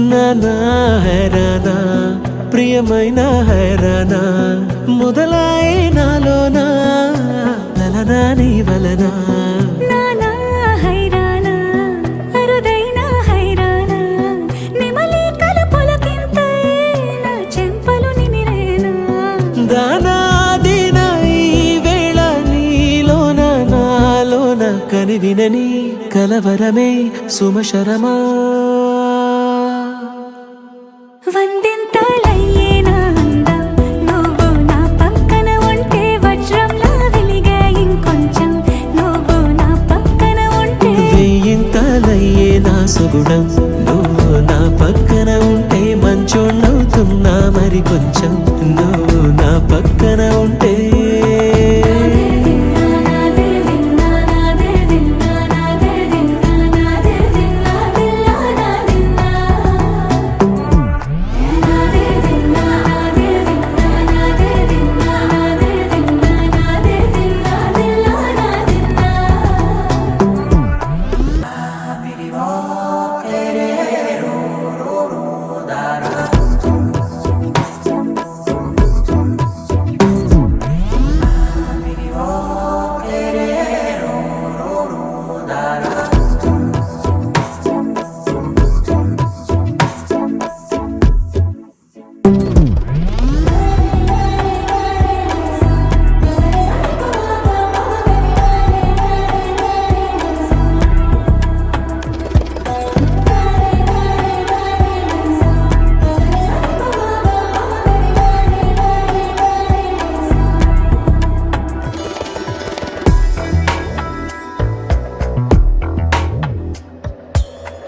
నానా హైరానా ప్రియమైన హైరానా మొదలాయే నాలోనా లలనా నీ వలనా నానా హైరానా అరుదైన హైరానా నిమలి కలుపులకింతై నా చెంపలు నిమిరేనా దానా దినా ఈ వేళ నీలోన నాలోన కనివినని కలవరమే సుమశరమా వందింతలయ్యే నా అందం నువ్వు నా పక్కన ఉంటే వజ్రంలా వెలిగే ఇంకొంచెం నువ్వు నా పక్కన ఉంటే వెయ్యింతలయ్యే నా సుగుణం నువ్వు నా పక్కన ఉంటే మంచోణ్ణవుతున్నా మరి కొంచెం నువ్వు నా పక్కన ఉంటే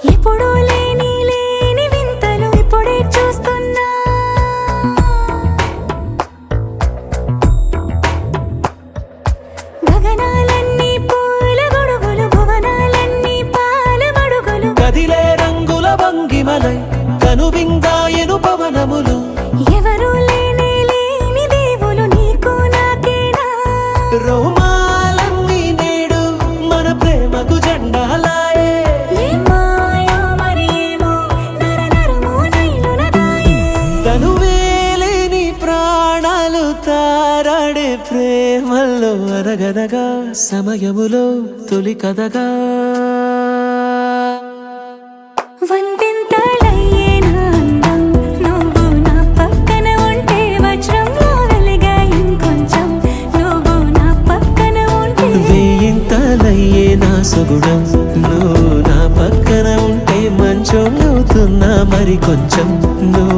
ఎప్పుడూ లేని వింతలు ఇప్పుడే చూస్తున్నా గగనాలన్నీ పూల గొడుగులు భువనాలన్నీ పాల మడుగులు కదిలే రంగుల భంగిమలై కనువిందాయను పవనములు ఎవరూ లేని దేవులు నీకు నాకేనా రోమాలన్నీ నేడు మన ప్రేమకు జెండాలాయే మాయో మరేమో నరనరమో నైలునదాయే తనువేలేని ప్రాణాలు తారాడే ప్రేమల్లో అరగనగా సమయములో తొలి కథగా వందింతలయ్యే నా అందం నువ్వు నా పక్కన ఉంటే వజ్రంలా వెలిగే ఇంకొంచెం నువ్వు నా పక్కన ఉంటే వెయ్యింతలయ్యే నా సుగుణం నువ్వు నా పక్కన ఉంటే మంచోణ్ణవుతున్నా మరి కొంచెం నువ్వు